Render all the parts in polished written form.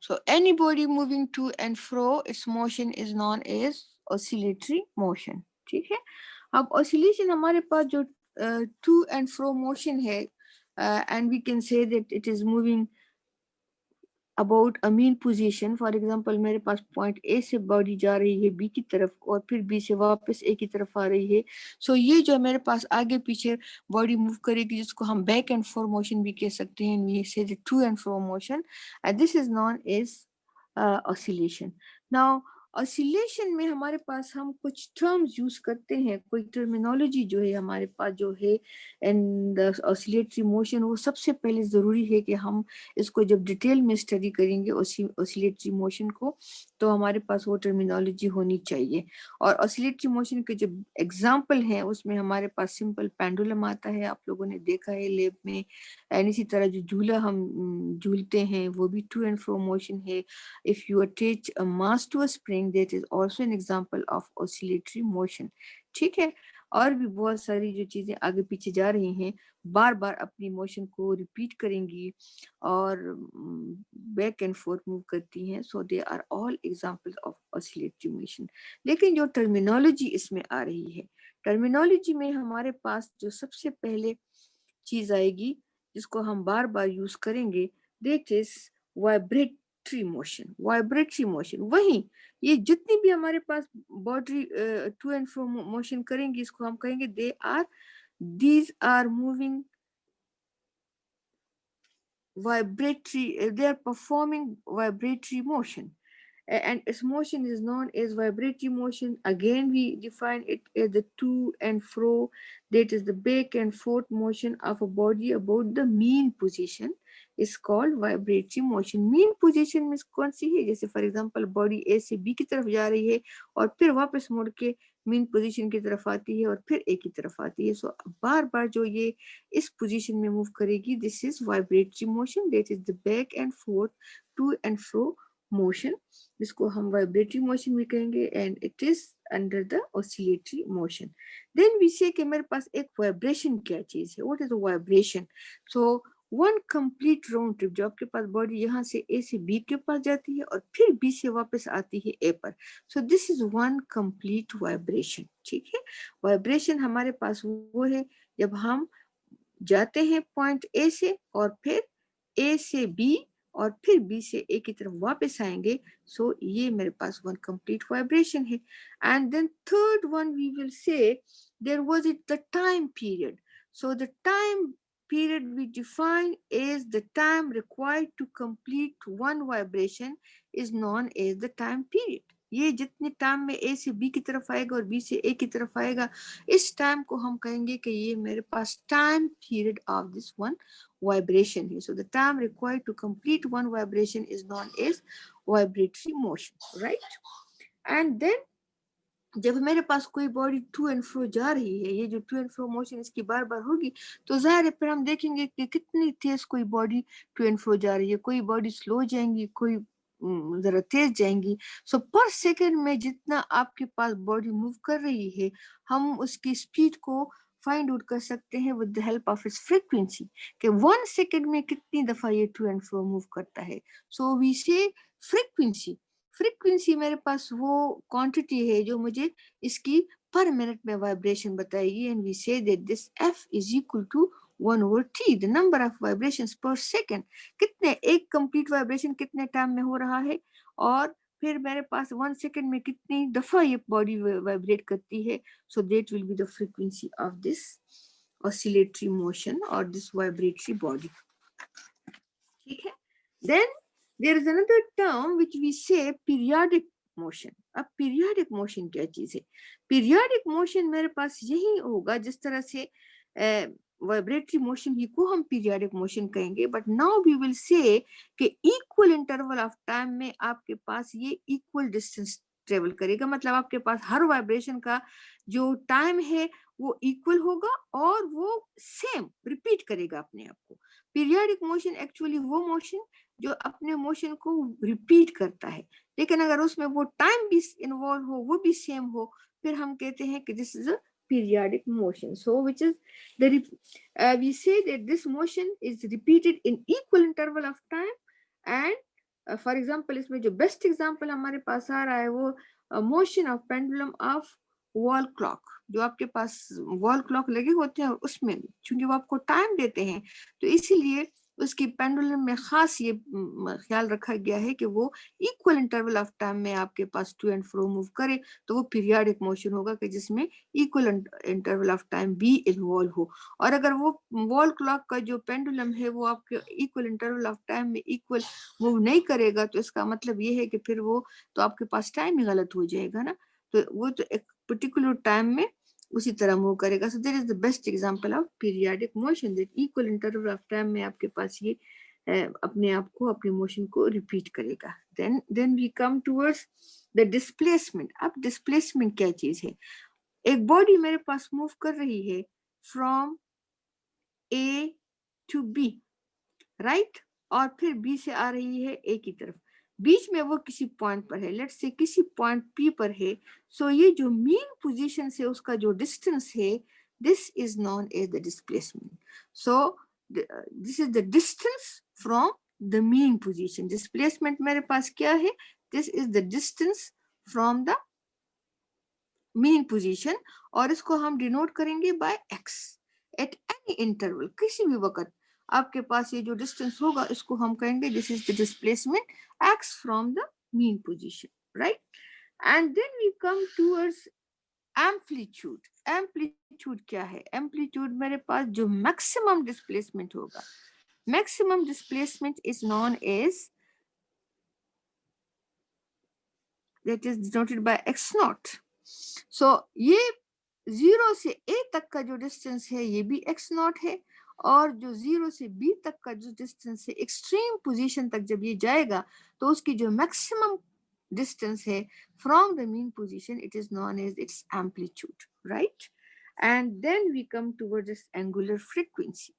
So any body moving to and fro, its motion is known as oscillatory motion. ठीक है. अब oscillation हमारे पास जो to and fro motion है, and we can say that it is moving about a mean position. For example, मेरे पास point A से body जा रही है B की तरफ और फिर B से वापस A की तरफ आ रही है. So ये जो मेरे पास आगे पीछे body move करेगी, जिसको हम back and forth motion भी कह सकते हैं. We say the to and fro motion, and this is known as oscillation. Now oscillation में हमारे पास हम कुछ terms use करते हैं, कोई terminology जो है हमारे पास जो है and the oscillatory motion, वो सबसे पहले ज़रूरी है कि हम इसको जब डिटेल में स्टडी करेंगे ऑसिलेटरी मोशन को, तो हमारे पास वो टर्मिनोलॉजी होनी चाहिए. और ऑसिलेटरी मोशन के जो एग्जांपल हैं उसमें हमारे पास सिंपल पेंडुलम आता है, आप लोगों ने देखा है लैब में. एंड इसी तरह जो झूला हम झूलते हैं वो भी टू एंड फ्रो मोशन है. If you attach a mass to a spring, that is also an example of oscillatory motion. ठीक है. और भी बहुत सारी जो चीजें आगे पीछे जा रही हैं बार बार अपनी मोशन को रिपीट करेंगी और बैक एंड फोर्थ मूव करती हैं. So they are all examples of oscillatory motion. लेकिन जो टर्मिनोलॉजी इसमें आ रही है, टर्मिनोलॉजी में हमारे पास जो सबसे पहले चीज आएगी जिसको हम बार बार यूज करेंगे, that is vibratory motion. Vibratory motion वही, ये जितनी भी हमारे पास body to and fro motion करेंगी, इसको हम कहेंगे these are moving vibratory, they are performing vibratory motion, and its motion is known as vibratory motion. Again, we define it as the to and fro, that is the back and forth motion of a body about the mean position is called vibratory motion. Mean position means कौन सी है, जैसे for example body A से B की तरफ जा रही है और फिर वापस मुड़ के मीन पोजीशन की तरफ आती है और फिर ए की तरफ आती है. सो बार बार जो ये इस पोजीशन में मूव करेगी, this is vibratory motion, that is the back and forth to and fro motion, जिसको हम वाइब्रेटरी मोशन भी कहेंगे. And it is under the oscillatory motion. Then we say कि मेरे पास एक वाइब्रेशन क्या चीज है. What is vibration? So one complete round trip, जो आपके पास बॉडी यहाँ से ए से बी के पास जाती है और फिर बी से वापस आती है ए पर. सो this is one complete vibration. ठीक है. वाइब्रेशन हमारे पास वो है जब हम जाते हैं पॉइंट ए से और फिर ए से बी और फिर बी से ए की तरफ वापस आएंगे. सो ये मेरे पास वन कंप्लीट वाइब्रेशन है. And then third one we will say there was it the time period. So the time period we define as the time required to complete one vibration is known as the time period. ये जितने time में ए से B की तरफ आएगा और B से ए की तरफ आएगा, इस टाइम को हम कहेंगे कि ये मेरे पास time period of this one vibration है. So the time required to complete one vibration is known as vibratory motion, right. And then जब मेरे पास कोई बॉडी टू एंड फ्रो जा रही है, ये जो टू एंड फ्रो मोशन इसकी बार बार होगी, तो जाहिर है फिर हम देखेंगे कि कितनी तेज कोई बॉडी टू एंड फ्रो जा रही है. कोई बॉडी स्लो जाएंगी, कोई जरा तेज जाएंगी. सो पर सेकेंड में जितना आपके पास बॉडी मूव कर रही है, हम उसकी स्पीड को फाइंड आउट कर सकते हैं with the help of its frequency, कि 1 सेकेंड में कितनी दफा ये टू एंड फ्रो मूव करता है. सो वी से फ्रीक्वेंसी. फ्रीक्वेंसी मेरे पास वो क्वांटिटी है जो मुझे इसकी पर मिनट में वाइब्रेशन बताएगी. And we say that this F is equal to 1/t, the number of vibrations per second. कितने एक कंप्लीट वाइब्रेशन कितने टाइम में हो रहा है और फिर मेरे पास 1 सेकंड में कितनी दफा ये बॉडी वाइब्रेट करती है. So that will be the frequency of this oscillatory motion और दिस वाइब्रेटरी बॉडी. ठीक है. Then there is another term which we say periodic motion. अब periodic motion क्या चीज है? Periodic motion मेरे पास यही होगा जिस तरह से वाइब्रेटरी मोशन ही को हम पीरियडिक मोशन कहेंगे. But now we will say कि इक्वल इंटरवल ऑफ टाइम में आपके पास ये इक्वल डिस्टेंस ट्रेवल करेगा. मतलब आपके पास हर वाइब्रेशन का जो टाइम है वो इक्वल होगा और वो सेम रिपीट करेगा अपने आप को. पीरियडिक मोशन एक्चुअली वो मोशन जो अपने मोशन को रिपीट करता है, लेकिन अगर उसमें वो टाइम भी इन्वॉल्व हो, वो भी सेम हो, फिर हम कहते हैं कि this is a periodic motion. So which is the we say that this motion is repeated in equal interval of time and for example इसमें जो बेस्ट एग्जांपल हमारे पास आ रहा है वो motion of pendulum of wall clock. जो आपके पास wall clock लगे होते हैं उसमें क्योंकि वो आपको टाइम देते हैं, तो इसीलिए उसकी पेंडुलम में खास ये ख्याल रखा गया है कि वो इक्वल इंटरवल ऑफ टाइम में आपके पास टू एंड फ्रो मूव करे, तो वो पीरियाडिक मोशन होगा कि जिसमें इक्वल इंटरवल ऑफ टाइम भी इन्वॉल्व हो। और अगर वो वॉल क्लॉक का जो पेंडुलम है वो आपके इक्वल इंटरवल ऑफ टाइम में इक्वल मूव नहीं करेगा, तो इसका मतलब ये है कि फिर वो तो आपके पास टाइम ही गलत हो जाएगा ना। तो वो तो एक पर्टिकुलर टाइम में उसी तरह मूव करेगा। So there is the best example of periodic motion, that equal interval of time में आपके पास ये अपने आप को अपने मोशन को रिपीट करेगा। Then we come towards the displacement. अब डिस्प्लेसमेंट क्या चीज है? एक बॉडी मेरे पास मूव कर रही है from A to B, right, और फिर बी से आ रही है ए की तरफ, बीच में वो किसी पॉइंट पर है, लेट्स से किसी पॉइंट पी पर है। सो ये जो मीन पोजीशन से उसका जो डिस्टेंस है, this is known as the displacement. So this is the distance from the mean position. Displacement मेरे पास क्या है? This is the distance from the mean position, और इसको हम डिनोट करेंगे by X at any interval. किसी भी वक्त आपके पास ये जो डिस्टेंस होगा इसको हम कहेंगे this is the displacement X from the mean position, right. And then we come towards amplitude. Amplitude क्या है? एम्पलीट्यूड मेरे पास जो मैक्सिमम डिस्प्लेसमेंट होगा, maximum displacement is known as, that is denoted by x naught. So ये 0 से a तक का जो डिस्टेंस है ये भी x नॉट है, और जो 0 से b तक का जो डिस्टेंस है एक्सट्रीम पोजीशन तक जब ये जाएगा तो उसकी जो मैक्सिमम डिस्टेंस है from the mean position, it is known as its amplitude, right. And then we come towards this angular frequency.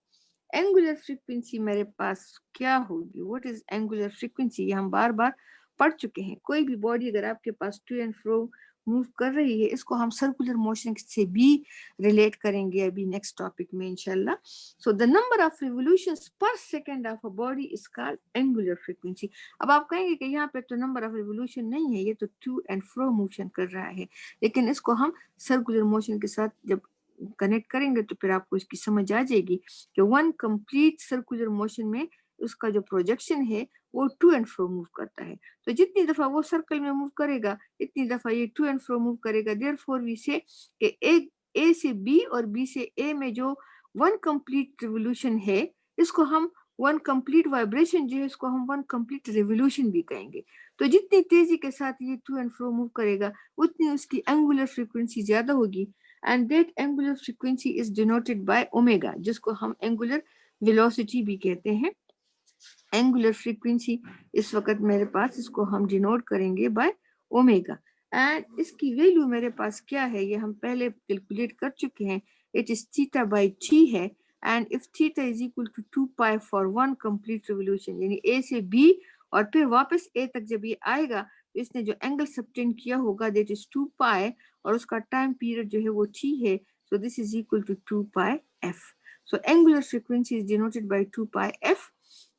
Angular frequency मेरे पास क्या होगी? What is angular frequency? ये हम बार बार पढ़ चुके हैं। कोई भी बॉडी अगर आपके पास टू एंड फ्रो मूव कर रही है, इसको हम सर्कुलर मोशन से भी रिलेट करेंगे अभी नेक्स्ट टॉपिक में इंशाल्लाह। So the number of revolutions per second of a body is called angular frequency. अब आप कहेंगे कि यहाँ पे तो नंबर ऑफ रिवोल्यूशन नहीं है, ये तो टू एंड फ्रो मोशन कर रहा है, लेकिन इसको हम सर्कुलर मोशन के साथ जब कनेक्ट करेंगे तो फिर आपको इसकी समझ आ जाएगी कि वन कंप्लीट सर्कुलर मोशन में उसका जो प्रोजेक्शन है वो टू एंड फ्रो मूव करता है। तो जितनी दफा वो सर्कल में मूव करेगा इतनी दफा ये टू एंड फ्रो मूव करेगा। देयरफॉर वी से कि ए से बी और बी से ए में जो वन कंप्लीट रिवोल्यूशन है, इसको हम वन कंप्लीट वाइब्रेशन जो है इसको हम वन कंप्लीट रिवोल्यूशन भी कहेंगे। तो जितनी तेजी के साथ ये टू एंड फ्रो मूव करेगा उतनी उसकी एंगुलर फ्रीक्वेंसी ज्यादा होगी, and that angular frequency is denoted by omega, जिसको हम angular velocity भी कहते हैं। angular frequency इस वक्त मेरे पास इसको हम डिनोट करेंगे बाय ओमेगा, एंड इसकी वैल्यू मेरे पास क्या है ये हम पहले कैलकुलेट कर चुके हैं। It is theta by T है, and if theta is equal to 2 pi for one complete revolution, यानी ए से बी और फिर वापस ए तक जब ये आएगा तो इसने जो एंगल सबटेंड किया होगा दैट इज 2 पाई, और उसका टाइम पीरियड जो है वो टी है। So this is equal to 2 pi F. So angular frequency is denoted by 2 pi F,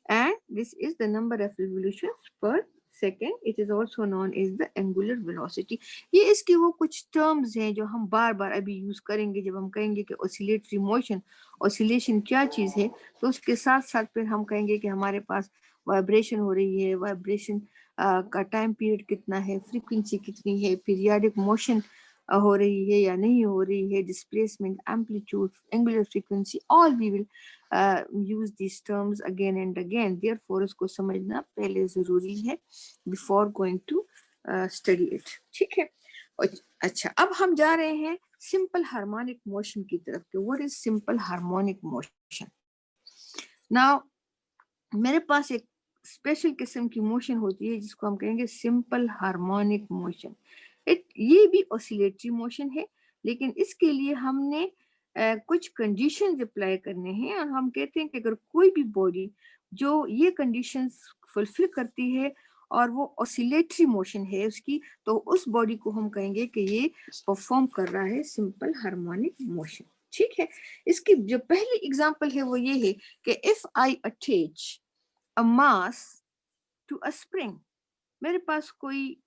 and this is the number of revolutions per second. It is also known as the angular velocity. ये इसके वो कुछ terms हैं जो हम बार बार अभी use करेंगे जब हम कहेंगे कि oscillatory motion, oscillation क्या चीज है, तो उसके साथ साथ फिर हम कहेंगे कि हमारे पास वाइब्रेशन हो रही है, वाइब्रेशन का टाइम पीरियड कितना है, फ्रीक्वेंसी कितनी है, पीरियाडिक मोशन हो रही है या नहीं हो रही है, displacement, amplitude, angular frequency, all we will use these terms again and again. Therefore इसको समझना पहले जरूरी है before going to study it. ठीक है। अच्छा, अब हम जा रहे हैं सिंपल हार्मोनिक मोशन की तरफ के। What is simple harmonic motion? Now मेरे पास एक स्पेशल किस्म की मोशन होती है जिसको हम कहेंगे सिंपल हार्मोनिक मोशन। ये भी ऑसिलेटरी मोशन है, लेकिन इसके लिए हमने कुछ कंडीशंस अप्लाई करने हैं, और हम कहते हैं कि अगर कोई भी बॉडी जो ये कंडीशंस फुलफिल करती है और वो ऑसिलेटरी मोशन है उसकी, तो उस बॉडी को हम कहेंगे कि ये परफॉर्म कर रहा है सिंपल हार्मोनिक मोशन। ठीक है। इसकी जो पहली एग्जांपल है वो ये है कि if I attach a mass to a spring, मेरे पास कोई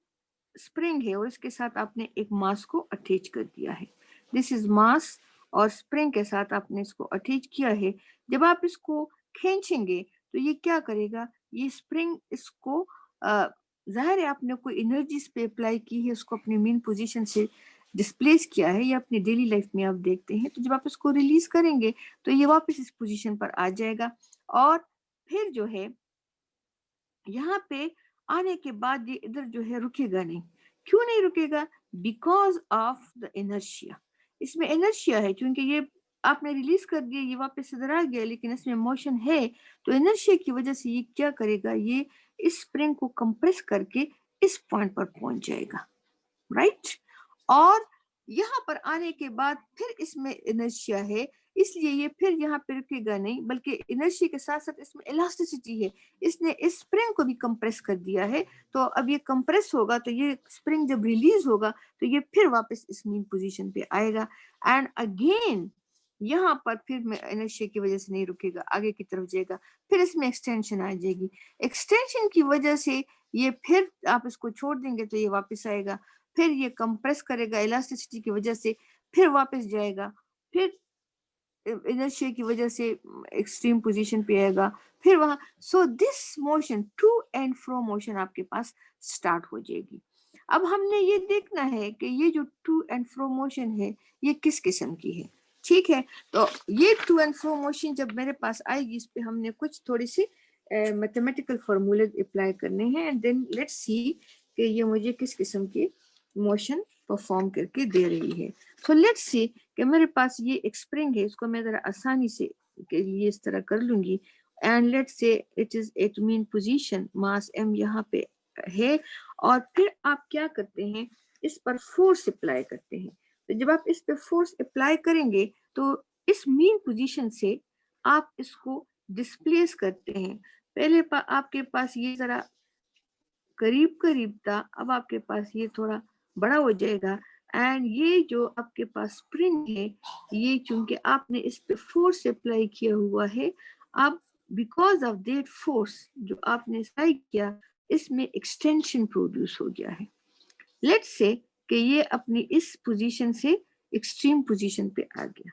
स्प्रिंग है और इसके साथ आपने एक मास को अटैच कर दिया है। दिस इज मास और स्प्रिंग के साथ आपने इसको अटैच किया है। जब आप इसको खींचेंगे तो ये क्या करेगा, ये स्प्रिंग इसको जाहिर है आपने कोई एनर्जी इस पे अप्लाई की है, उसको अपने मेन पोजीशन से डिस्प्लेस किया है, ये अपनी डेली लाइफ में आप देखते हैं। तो जब आप इसको रिलीज करेंगे तो ये वापस इस पोजीशन पर आ जाएगा और फिर जो है यहाँ पे आने के बाद ये इधर जो है रुकेगा नहीं। क्यों नहीं रुकेगा? Because of the inertia. इसमें इनर्शिया है, क्योंकि ये आपने रिलीज कर दिया, ये वापस इधर आ गया, लेकिन इसमें मोशन है, तो इनर्शिया की वजह से ये क्या करेगा, ये इस स्प्रिंग को कंप्रेस करके इस पॉइंट पर पहुंच जाएगा, राइट। और यहाँ पर आने के बाद फिर इसमें इनर्शिया है, इसलिए ये फिर यहाँ पे रुकेगा नहीं, बल्कि इनर्शिया के साथ साथ इसमें इलास्टिसिटी है, इसने इस स्प्रिंग को भी कंप्रेस कर दिया है। तो अब ये कंप्रेस होगा तो ये स्प्रिंग जब रिलीज होगा तो ये फिर वापस इस मेन पोजीशन पे आएगा एंड अगेन यहाँ पर फिर में इनर्शिया की वजह से नहीं रुकेगा, आगे की तरफ जाएगा, फिर इसमें एक्सटेंशन आ जाएगी। एक्सटेंशन की वजह से ये फिर आप इसको छोड़ देंगे तो ये वापस आएगा, फिर ये कंप्रेस करेगा इलास्टिसिटी की वजह से, फिर वापस जाएगा, फिर इनर्शिया की वजह से एक्सट्रीम पोजीशन पे आएगा, फिर वहां। So this motion to and fro motion आपके पास स्टार्ट हो जाएगी। अब हमने ये देखना है कि ये जो टू एंड फ्रो मोशन है ये किस किस्म की है, ठीक है। तो ये टू एंड फ्रो मोशन जब मेरे पास आएगी, इस पे हमने कुछ थोड़ी सी मैथमेटिकल फार्मूले अप्लाई करने हैं एंड देन लेट्स सी कि ये मुझे किस किस्म की मोशन परफॉर्म करके दे रही है। सो लेट्स सी कि मेरे पास ये एक स्प्रिंग है, इसको मैं जरा आसानी से के लिए इस तरह कर लूंगी and let's say it is at mean position, mass m यहाँ पे है, और फिर आप क्या करते हैं, इस पर फोर्स अप्लाई करते हैं। तो जब आप इस पे फोर्स अप्लाई करेंगे तो इस मीन पोजीशन से आप इसको डिस्प्लेस करते हैं। पहले आपके पास ये जरा करीब करीब था, अब आपके पास ये थोड़ा बड़ा हो जाएगा एंड ये जो आपके पास स्प्रिंग है, ये चूंकि आपने इस पे फोर्स अप्लाई किया हुआ है, अब बिकॉज ऑफ दैट फोर्स जो आपने अप्लाई किया, इसमें एक्सटेंशन प्रोड्यूस हो गया है। लेट्स से कि ये अपनी इस पोजीशन से एक्सट्रीम पोजीशन पे आ गया,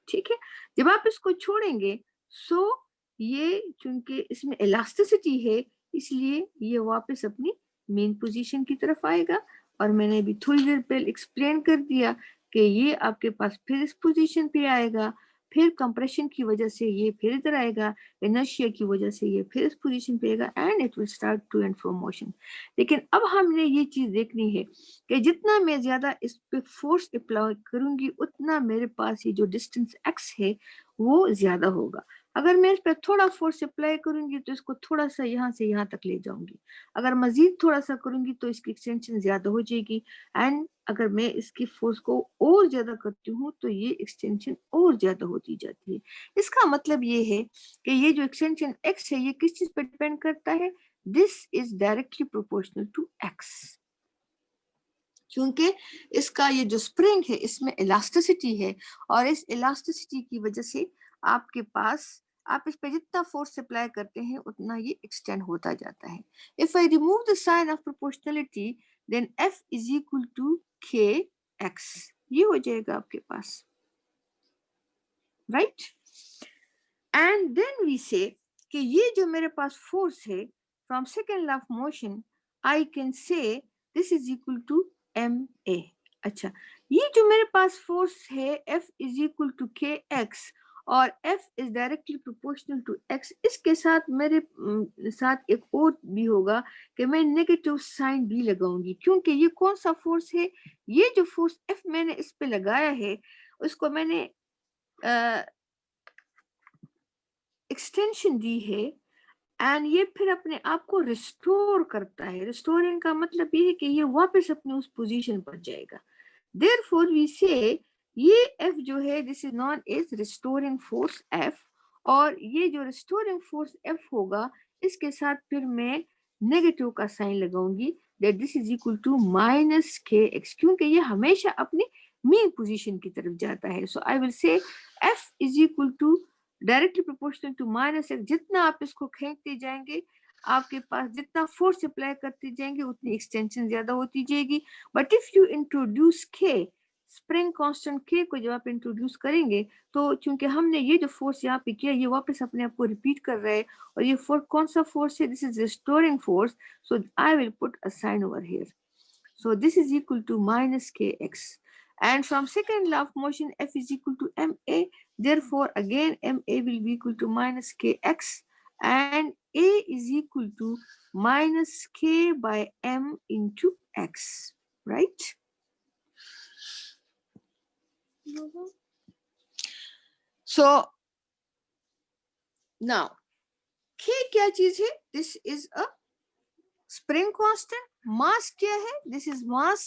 ठीक है। जब आप इसको छोड़ेंगे सो ये चूंकि इसमें इलास्टिसिटी है, इसलिए ये वापस अपनी मेन पोजीशन की तरफ आएगा। और मैंने अभी थोड़ी देर पहले एक्सप्लेन कर दिया कि ये आपके पास फिर इस पोजीशन पे आएगा, फिर कंप्रेशन की वजह से ये फिर इधर आएगा, इनर्शिया की वजह से ये फिर इस पोजीशन पे आएगा and it will start to and fro motion. लेकिन अब हमने ये चीज देखनी है कि जितना मैं ज्यादा इस पे फोर्स अप्लाई करूंगी, उतना मेरे पास ये जो डिस्टेंस x है वो ज्यादा होगा। अगर मैं इस पर थोड़ा फोर्स अप्लाई करूंगी तो इसको थोड़ा सा यहाँ से यहाँ तक ले जाऊंगी, अगर मजीद थोड़ा सा करूंगी तो इसकी एक्सटेंशन ज्यादा हो जाएगी एंड अगर मैं इसकी फोर्स को और ज्यादा करती हूँ तो ये एक्सटेंशन और ज्यादा होती जाती है। इसका मतलब ये है कि ये जो एक्सटेंशन x है ये किस चीज पर डिपेंड करता है, this is directly proportional to x, क्योंकि इसका ये जो स्प्रिंग है इसमें इलास्टिसिटी है और इस इलास्टिसिटी की वजह से आपके पास आप इस पे जितना फोर्स अप्लाई करते हैं उतना ये एक्सटेंड होता जाता है। If I remove the sign of proportionality then F is equal to kx, ये हो जाएगा आपके पास, राइट। एंड देन वी से कि ये जो मेरे पास फोर्स है from second law of motion, I can say this is equal to ma। अच्छा, ये जो मेरे पास फोर्स है F is equal to kx और F इज डायरेक्टली प्रोपोर्शनल टू x, इसके साथ मेरे साथ एक और भी होगा कि मैं नेगेटिव साइन भी लगाऊंगी, क्योंकि ये कौन सा फोर्स है, ये जो फोर्स F मैंने इस पे लगाया है उसको मैंने एक्सटेंशन दी है एंड ये फिर अपने आप को रिस्टोर करता है। रिस्टोरिंग का मतलब ये है कि ये वापस अपने उस पोजीशन पर जाएगा। देयरफॉर वी से ये F जो है this is known as restoring force F, और ये जो रिस्टोरिंग फोर्स F होगा इसके साथ फिर मैं नेगेटिव का साइन लगाऊंगी, that this is equal to minus kx, क्योंकि ये हमेशा अपनी मेन पोजीशन की तरफ जाता है। So I will say F is equal to directly proportional to minus x. जितना आप इसको खींचते जाएंगे, आपके पास जितना फोर्स अप्लाई करते जाएंगे उतनी एक्सटेंशन ज्यादा होती जाएगी। बट इफ यू इंट्रोड्यूस के, स्प्रिंग कांस्टेंट के को जब आप इंट्रोड्यूस करेंगे, तो चूंकि हमने ये जो फोर्स यहाँ पे किया, ये वापस अपने आप को रिपीट कर रहा है, और ये फोर्स कौन सा फोर्स है? This is restoring force, so I will put a sign over here. So this is equal to minus kx. And from second law of motion, F is equal to ma. Therefore, again, ma will be equal to minus kx. And a is equal to minus k by m into x. Right? So, now, k क्या चीज है? This is a spring constant. Mass क्या है? This is mass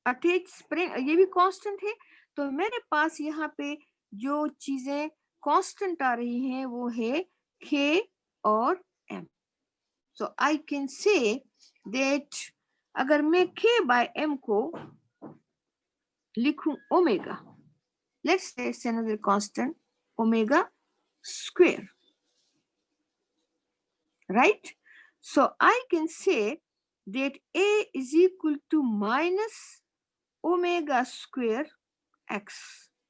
attach spring, ये भी constant है. तो मेरे पास यहाँ पे जो चीजें कांस्टेंट आ रही हैं वो है k और m. So I can say that अगर मैं k बाय m को लिखूं omega, let's say it's another constant omega square, right? So I can say that A is equal to minus omega square x.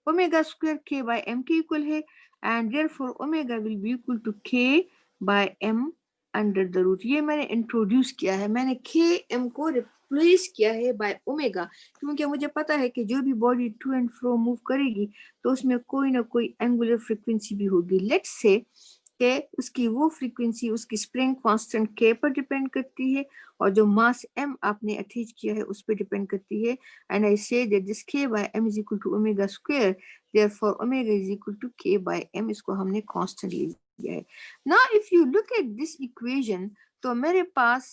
Omega square k by m के equal है, and therefore omega will be equal to k by m under the root. ये मैंने introduce किया है, मैंने k m को replace किया है बाय ओमेगा, क्योंकि मुझे पता है कि जो भी body to and fro move करेगी तो उसमें कोई ना कोई एंगुलर फ्रीक्वेंसी भी होगी. लेट्स से के उसकी वो फ्रीक्वेंसी उसकी स्प्रिंग कांस्टेंट के पर डिपेंड करती है, और जो मास m आपने अटैच किया है उस पर डिपेंड करती है. And I say that this k by m is equal to omega square, therefore omega is equal to k by m. इसको हमने कांस्टेंट ले लिया है. Now if you look at this equation, तो मेरे पास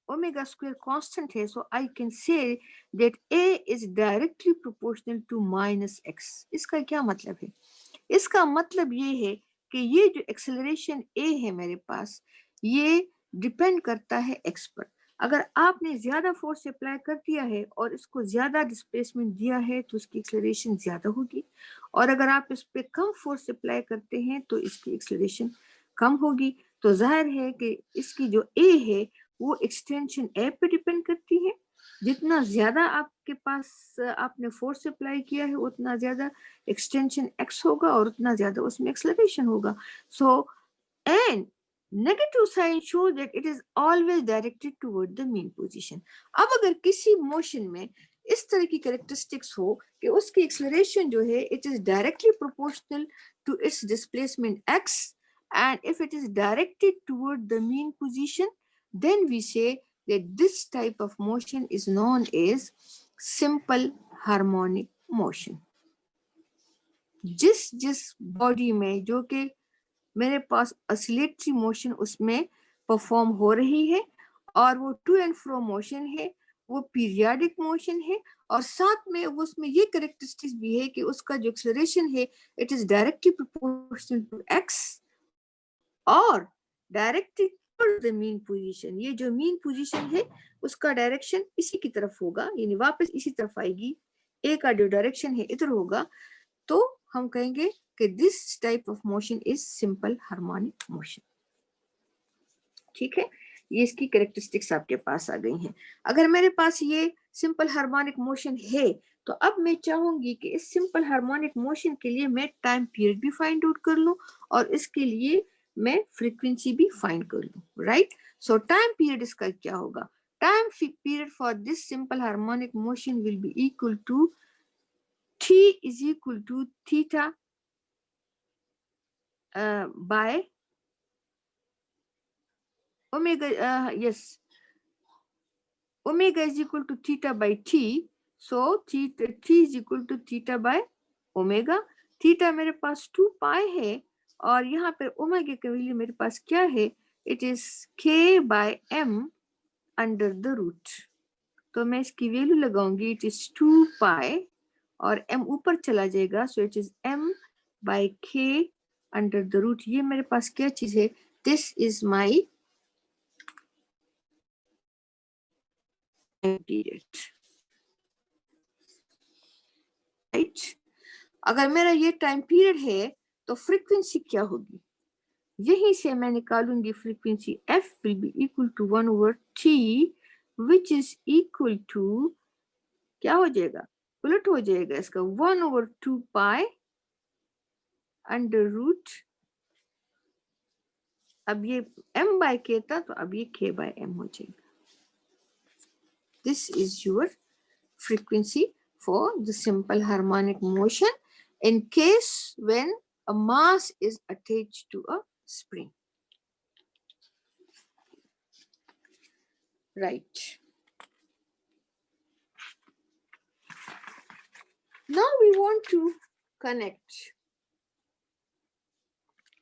ओमेगा स्क्वायर कांस्टेंट है, so I can say that a is directly proportional to minus x. इसका क्या मतलब है? इसका मतलब ये है कि ये जो एक्सेलरेशन a है मेरे पास, ये डिपेंड करता है x पर. अगर आपने ज्यादा फोर्स अप्लाई कर दिया है और इसको ज्यादा डिस्प्लेसमेंट दिया है तो इसकी एक्सेलरेशन ज्यादा होगी, और अगर आप इस पे कम फोर्स अप्लाई करते हैं तो इसकी एक्सेलरेशन कम होगी. तो जाहिर है कि इसकी जो a है वो एक्सटेंशन a पे डिपेंड करती है. जितना ज्यादा आपके पास आपने फोर्स अप्लाई किया है उतना ज्यादा एक्सटेंशन x होगा और उतना ज्यादा उसमें एक्सेलरेशन होगा. So and negative sign show that it is always directed toward the mean position. अब अगर किसी मोशन में इस तरह की कैरेक्टरिस्टिक्स हो कि उसकी एक्सेलरेशन जो है it is directly proportional to its displacement x, and if it is directed toward the mean position, then we say that this type of motion is known as simple harmonic motion. जिस body में जो कि मेरे पास oscillatory motion उसमें perform हो रही है और वो टू एंड फ्रो मोशन है, वो पीरियाडिक मोशन है, और साथ में वो उसमें ये कैरेक्टरिस्टिक्स भी है कि उसका जो एक्सेलरेशन है it is directly proportional to x और directed toward the mean position. ये जो मीन पोजीशन है उसका डायरेक्शन इसी की तरफ होगा, यानी वापस इसी तरफ आएगी. ए का जो डायरेक्शन है इधर होगा, तो हम कहेंगे कि this type of motion is simple harmonic motion. ठीक है, ये इसकी कैरेक्टरिस्टिक्स आपके पास आ गई हैं. अगर मेरे पास ये सिंपल हार्मोनिक मोशन है तो अब मैं चाहूंगी कि इस सिंपल हार्मोनिक मोशन के लिए मैं टाइम पीरियड भी फाइंड आउट कर लूं और इसके लिए मैं फ्रीक्वेंसी भी फाइंड कर लूं. राइट? सो टाइम पीरियड इसका क्या होगा? Time period for this simple harmonic motion will be equal to t is equal to theta by omega. Yes, omega is equal to theta by t, so t is equal to theta by omega. Theta मेरे पास 2 पाई है और यहाँ पर omega का value मेरे पास क्या है? It is k by m under the root. तो मैं इसकी वैल्यू लगाऊंगी, इट इज 2 पाई और m ऊपर चला जाएगा, so it is m by k under the root. ये मेरे पास क्या चीज है? This is my period. Right? अगर मेरा ये टाइम पीरियड है तो फ्रीक्वेंसी क्या होगी, यहीं से मैं निकालूंगी frequency f will be equal to 1/t which is equal to, क्या हो जाएगा, उलट हो जाएगा इसका, 1/2 पाई अंडर रूट, अब ये m बाय k था तो अब ये k बाय m हो जाएगा. This is your frequency for the simple harmonic motion in case when a mass is attached to a spring. Right. Now we want to connect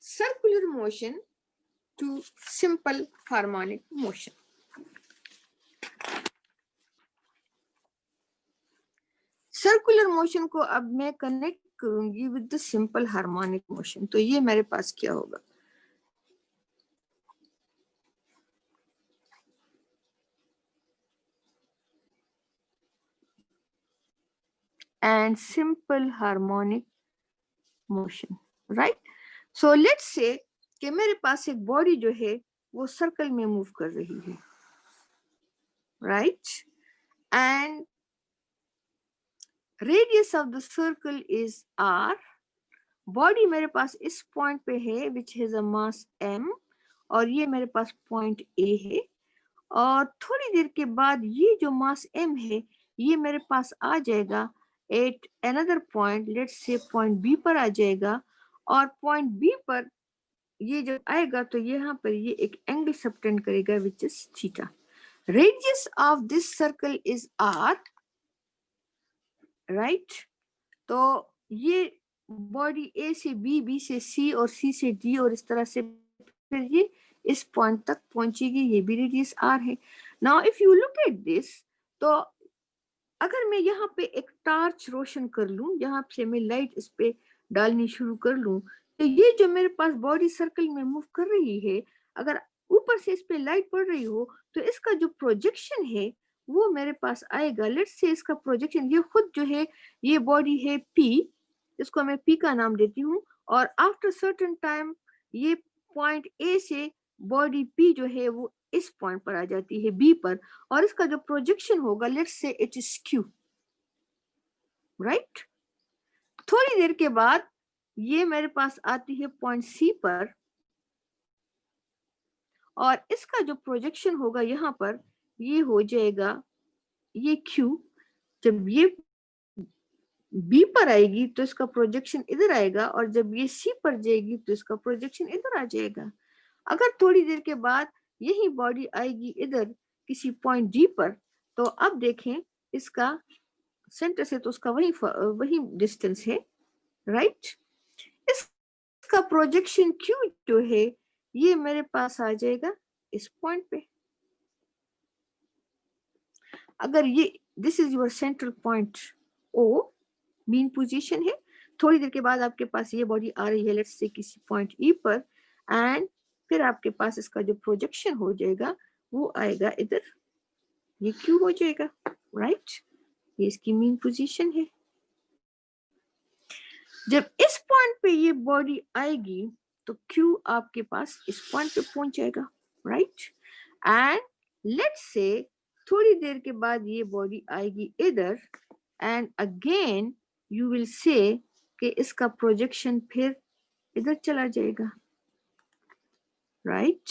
circular motion to simple harmonic motion. Circular motion को अब मैं connect करूंगी with the simple harmonic motion. तो ये मेरे पास क्या होगा, and simple harmonic motion, right. So let's say कि मेरे पास एक बॉडी जो है वो सर्कल में मूव कर रही है, right, and radius of the circle is r. Body मेरे पास इस पॉइंट पे है which has a mass m, और ये मेरे पास पॉइंट a है, और थोड़ी देर के बाद ये जो मास m है ये मेरे पास आ जाएगा at another point, let's say point b पर आ जाएगा, और पॉइंट b पर ये जब आएगा तो यहाँ पर ये एक एंगल सबटेंड करेगा which is theta. Radius of this circle is r, right. तो ये बॉडी a से b, b से c और c से d और इस तरह से फिर ये इस पॉइंट तक पहुंचेगी, ये भी रेडियस r है. Now if you look at this, तो अगर मैं यहाँ पे एक टार्च रोशन कर लूं, यहाँ से मैं लाइट इस पे डालनी शुरू कर लूं, तो ये जो मेरे पास बॉडी सर्कल में मूव कर रही है, अगर ऊपर से इस पे लाइट पड़ रही हो तो इसका जो प्रोजेक्शन है वो मेरे पास आएगा. लेट्स से इसका प्रोजेक्शन, ये खुद जो है ये बॉडी है p, इसको मैं p का नाम देती हूँ, और आफ्टर सर्टेन टाइम ये पॉइंट a से बॉडी p जो है वो इस पॉइंट पर आ जाती है b पर, और इसका जो प्रोजेक्शन होगा let's say it is q, right. थोड़ी देर के बाद ये मेरे पास आती है पॉइंट c पर, और इसका जो प्रोजेक्शन होगा यहाँ पर ये हो जाएगा ये q. जब ये b पर आएगी तो इसका प्रोजेक्शन इधर आएगा, और जब ये c पर जाएगी तो इसका प्रोजेक्शन इधर आ जाएगा. अगर थोड़ी देर के बाद यही बॉडी आएगी इधर किसी पॉइंट d पर, तो अब देखें इसका सेंटर से तो उसका वही डिस्टेंस है, राइट. इसका प्रोजेक्शन q जो है ये मेरे पास आ जाएगा इस पॉइंट पे. अगर ये this is your central point o, mean position है, थोड़ी देर के बाद आपके पास ये बॉडी आ रही है लेट्स से किसी पॉइंट e पर, एंड फिर आपके पास इसका जो प्रोजेक्शन हो जाएगा वो आएगा इधर, ये q हो जाएगा, राइट. ये इसकी मीन पोजीशन है. जब इस पॉइंट पे ये बॉडी आएगी तो q आपके पास इस पॉइंट पे पहुंच जाएगा, राइट. एंड लेट्स से थोड़ी देर के बाद ये बॉडी आएगी इधर, and again you will say कि इसका प्रोजेक्शन फिर इधर चला जाएगा, right.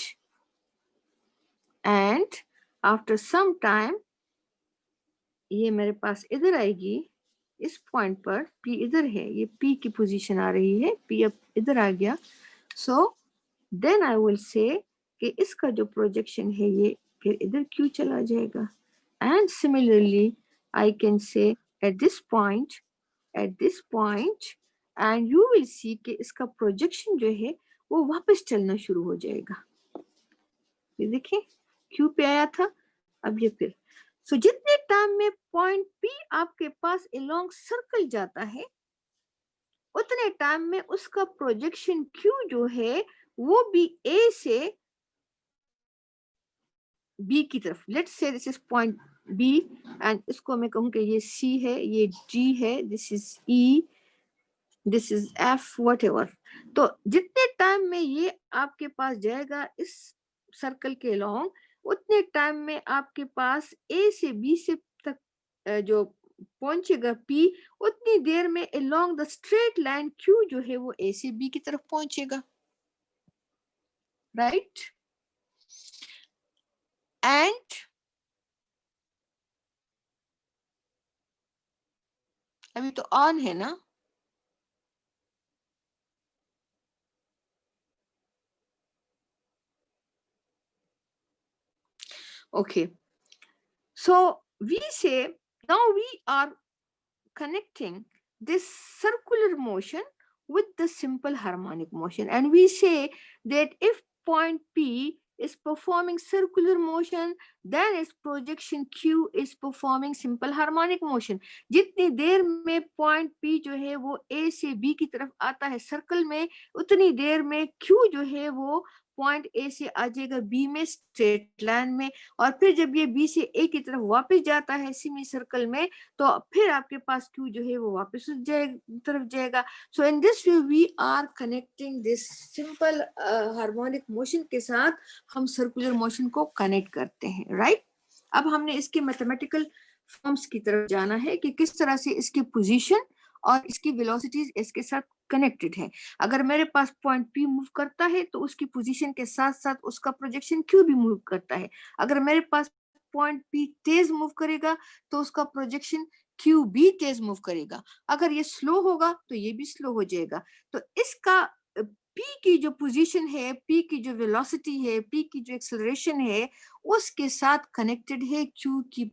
And after some time ये मेरे पास इधर आएगी इस पॉइंट पर, p इधर है, ये p की पोजीशन आ रही है, p अब इधर आ गया. So then I will say कि इसका जो प्रोजेक्शन है ये फिर इधर q चला जाएगा. एंड सिमिलरली आई कैन से at this point and you will see कि इसका प्रोजेक्शन जो है वो वापस चलना शुरू हो जाएगा. ये देखिए q पे आया था, अब ये फिर. सो जितने टाइम में पॉइंट P आपके पास अलोंग सर्कल जाता है उतने टाइम में उसका प्रोजेक्शन Q जो है वो भी A से B की तरफ, let's say this is point B, and इसको मैं कहूँ कि ये C है, ये D है, this is E, this is F what ever. तो जितने टाइम में ये आपके पास जाएगा इस सर्कल के लॉन्ग, उतने टाइम में आपके पास ए से बी से तक जो पहुंचेगा पी, उतनी देर में along the straight line Q जो है वो ए से बी की तरफ पहुंचेगा, राइट। एंड अभी तो ऑन है ना, okay, so we say now we are connecting this circular motion with the simple harmonic motion, and we say that if point P is performing circular motion, then its projection Q is performing simple harmonic motion. जितनी देर में point P जो है वो A से B की तरफ आता है सर्कल में, उतनी देर में Q जो है वो पॉइंट ए से आ जाएगा बी में स्ट्रेट लाइन में, और फिर जब ये बी से ए की तरफ वापस जाता है सेमी सर्कल में, तो फिर आपके पास क्यू जो है वो वापस उस तरफ जाएगा। So in this way we are connecting this simple harmonic motion के साथ हम सर्कुलर मोशन को कनेक्ट करते हैं, राइट। अब हमने इसके मैथमेटिकल फॉर्म्स की तरफ जाना है कि किस तरह से इसकी पोजीशन और इसकी वेलोसिटीज इसके साथ कनेक्टेड है। अगर मेरे पास पॉइंट पी मूव करता है तो उसकी पोजीशन के साथ साथ उसका प्रोजेक्शन क्यू भी मूव करता है। अगर मेरे पास पॉइंट पी तेज मूव करेगा तो उसका प्रोजेक्शन क्यू भी तेज मूव करेगा। अगर ये स्लो होगा तो ये भी स्लो हो जाएगा। तो इसका पी की जो पोजीशन है, पी की जो वेलोसिटी है, पी की जो एक्सेलरेशन है, उसके साथ कनेक्टेड है क्यू की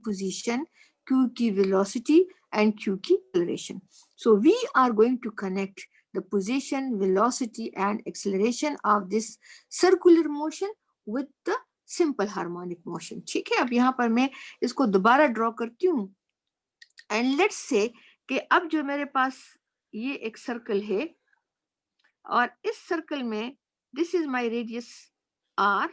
position, Q की velocity and Q की acceleration. So we are going to connect the position, velocity and acceleration of this circular motion with the simple harmonic motion. ठीक है, अब यहाँ पर मैं इसको दोबारा ड्रॉ करती हूँ। एंड लेट्स से कि अब जो मेरे पास ये एक सर्कल है और इस सर्कल में this is my radius r,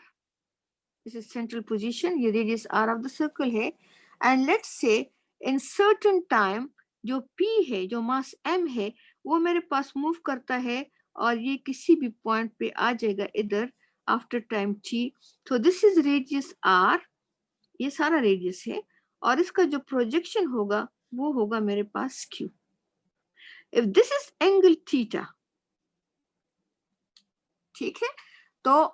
this is central position, ये radius r of the circle है। And let's say in certain time जो p है, जो मास m है, वो मेरे पास मूव करता है और ये किसी भी पॉइंट पे आ जाएगा इधर आफ्टर टाइम t। तो दिस इज रेडियस r, ये सारा रेडियस है, और इसका जो प्रोजेक्शन होगा वो होगा मेरे पास q। If this is angle theta, ठीक है, तो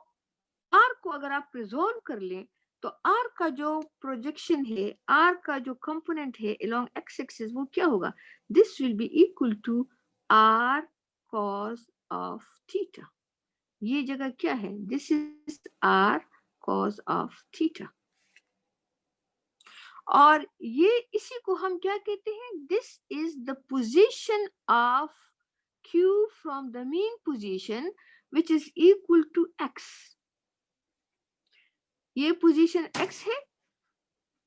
r को अगर आप रिजोल्व कर लें तो r का जो प्रोजेक्शन है, r का जो कंपोनेंट है अलोंग x एक्सिस, वो क्या होगा? This will be equal to r cos of theta. ये जगह क्या है? This is r cos of theta. और ये इसी को हम क्या कहते हैं? This is the position of q from the mean position which is equal to x। ये पोजीशन x है,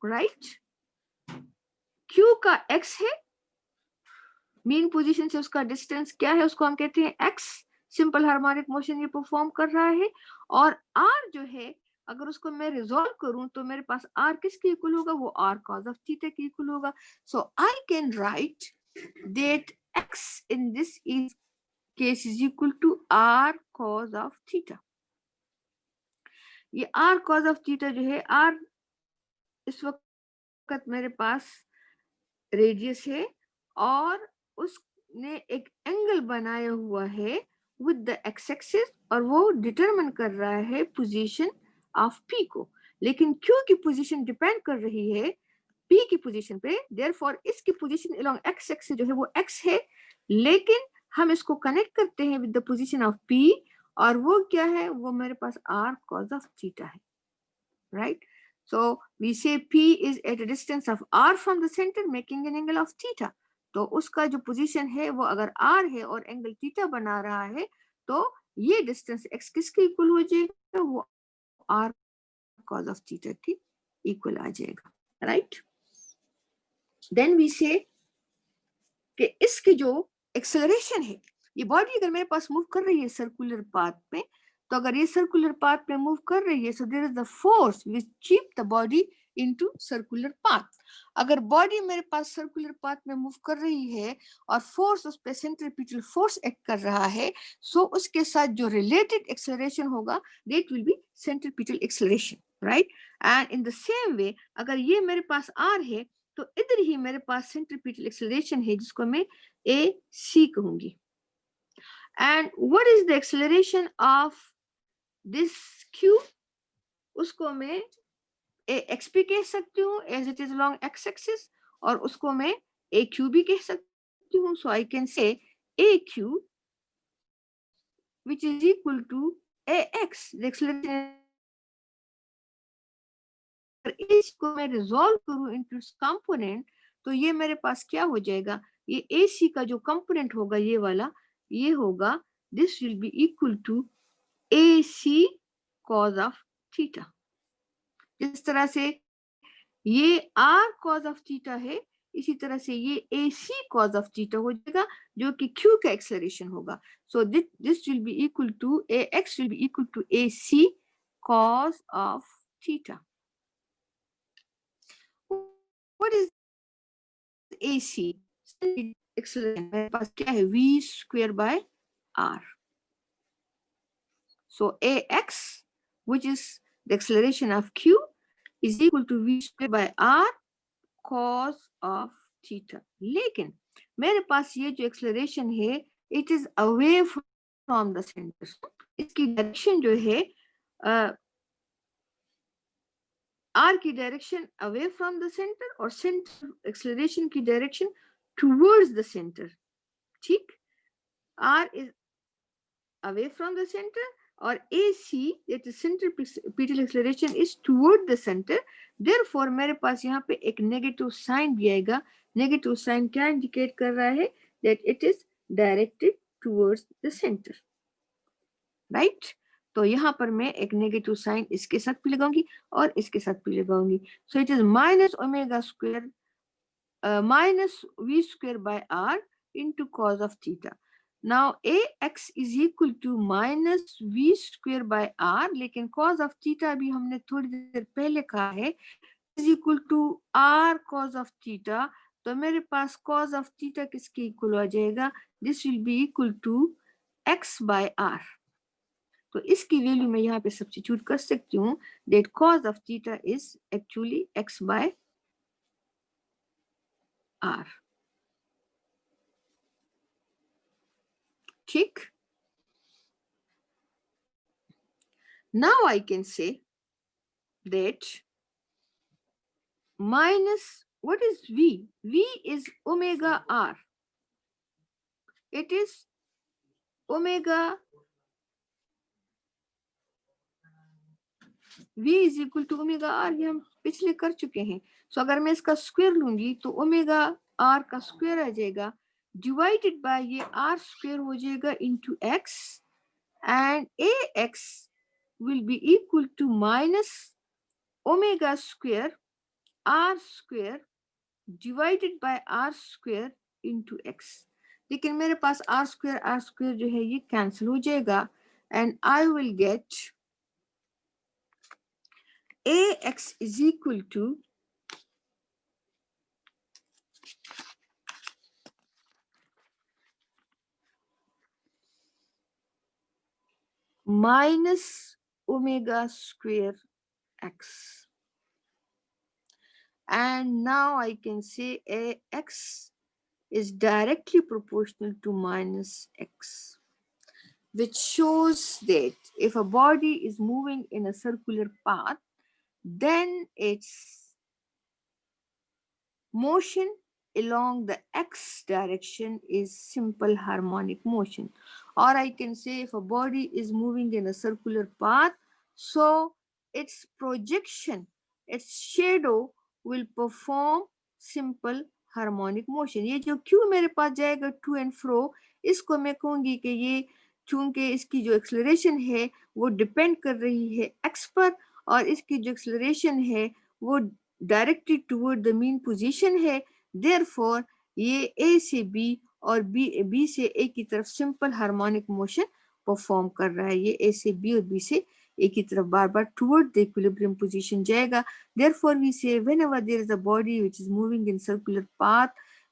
राइट, q का x है, मीन पोजीशन से उसका डिस्टेंस क्या है, उसको हम कहते हैं x। सिंपल हार्मोनिक मोशन ये परफॉर्म कर रहा है। और r जो है, अगर उसको मैं रिजोल्व करूं तो मेरे पास r किसके इक्वल होगा? वो r cos ऑफ थीटा के इक्वल होगा। So I can write that x in this is case is equal to r cos of theta. ये r cos ऑफ थीटा जो है, r इस वक्त मेरे पास रेडियस है और उसने एक एंगल बनाया हुआ है विद द एक्स एक्सिस, और वो डिटरमिन कर रहा है पोजीशन ऑफ p को। लेकिन q की पोजीशन डिपेंड कर रही है p की पोजीशन पे, देयरफॉर इसकी पोजीशन अलोंग x एक्सिस जो है वो x है, लेकिन हम इसको कनेक्ट करते हैं with the position of p, और वो क्या है? वो मेरे पास r cos ऑफ थीटा है, right. So we say P is at a distance of R from the center making an angle of theta. तो उसका जो पोजीशन है वो अगर R है और एंगल थीटा बना रहा है, तो ये डिस्टेंस x किसके इक्वल हो जाएगा? वो R cos of theta के इक्वल आ जाएगा, राइट। देन वी से कि इसकी जो एक्सेलरेशन है, ये बॉडी अगर मेरे पास मूव कर रही है सर्कुलर पाथ में, तो अगर ये सर्कुलर पाथ में मूव कर रही है, so there is the force which keep the body into circular path. अगर बॉडी मेरे पास सर्कुलर पाथ में मूव कर रही है और फोर्स उस पे सेंट्रीपिटल फोर्स एक्ट कर रहा है, सो उसके साथ जो रिलेटेड एक्सेलरेशन होगा that will B centripetal acceleration, right? And in the same way अगर ये मेरे पास आर है तो इधर ही मेरे पास सेंट्रीपिटल एक्सेलरेशन है जिसको मैं ए सी कहूंगी. And what is the acceleration of this q? उसको मैं ए एक्स भी कह सकती हूँ as it is along x axis, और उसको मैं ए क्यू भी कह सकती हूँ. सो I can say a q which is equal to a x. The acceleration इसको मैं रिजॉल्व करूं इनटू इट्स कंपोनेंट तो ये मेरे पास क्या हो जाएगा, ये ए सी का जो कंपोनेंट होगा ये वाला, ये होगा this will be equal to a c cos of theta. इस तरह से ये आर कॉज ऑफ थीटा है, इसी तरह से ये a c cos of theta हो जाएगा जो कि क्यू का एक्सेलरेशन होगा. So this will be equal to a x will be equal to a c cos of theta. What is a c? Acceleration मेरे पास क्या है, v square by r. So ax, which is the acceleration of q, is equal to v square by r cos of theta. लेकिन मेरे पास ये जो acceleration है, it is away from the center. इसकी डायरेक्शन जो है r की direction away from the center और center acceleration की डायरेक्शन towards the center. ठीक, r is away from the center और AC that is centripetal acceleration is toward the center. Therefore मेरे पास यहाँ पे एक नेगेटिव साइन भी आएगा. नेगेटिव साइन क्या इंडिकेट कर रहा है, that it is directed towards the center, right? तो यहाँ पर मैं एक नेगेटिव साइन इसके साथ भी लगाऊंगी और इसके साथ भी लगाऊंगी. So it is minus omega square minus v square by r into cos of theta. Now ax is equal to minus v square by r, लेकिन cos of theta भी हमने थोड़ी देर पहले कहा है is equal to r cos of theta. तो मेरे पास cos of theta किसके इक्वल आ जाएगा, this will be equal to x by r. तो इसकी वैल्यू मैं यहाँ पे सब्स्टिट्यूट कर सकती हूँ, that cos of theta is actually x by r. ठीक. Now I can say that minus, what is v? V is omega r. It is omega, v is equal to omega r. ये हम पिछले कर चुके हैं. So अगर मैं इसका स्क्वायर लूंगी तो ओमेगा r का स्क्वायर आ जाएगा डिवाइडेड बाय ये r स्क्वायर हो जाएगा into x, and ax will be equal to minus omega square r square divided by r square into x. लेकिन मेरे पास r square जो है ये कैंसिल हो जाएगा and I will get ax is equal to minus omega square x. And now I can say ax is directly proportional to minus x, which shows that if a body is moving in a circular path, then its motion along the x direction is simple harmonic motion. Or I can say if a body is moving in a circular path, so its projection, its shadow will perform simple harmonic motion. ये जो Q मेरे पास जाएगा to and fro, इसको मैं कहूंगी कि ये चूंकि इसकी जो एक्सेलरेशन है वो डिपेंड कर रही है x पर और इसकी जो एक्सेलरेशन है वो directed toward the mean position है. देयरफॉर ये a से b और b से a की तरफ सिंपल हार्मोनिक मोशन परफॉर्म कर रहा है. ये a से b और b से एक ही तरफ बार बार टुवर्ड द इक्विलिब्रियम पोजीशन जाएगा. Therefore we say whenever there is a body which is moving in circular path,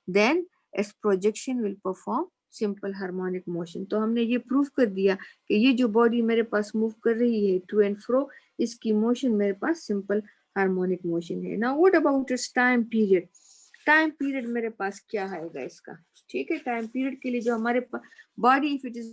then its projection will perform simple harmonic motion. तो हमने ये प्रूव कर दिया कि ये जो बॉडी मेरे पास मूव कर रही है टू एंड फ्रो, इसकी मोशन मेरे पास सिंपल हार्मोनिक मोशन है. Now what about it's time period? Time period मेरे पास क्या आएगा इसका? ठीक है, टाइम पीरियड के लिए जो हमारे बॉडी इफ इट इज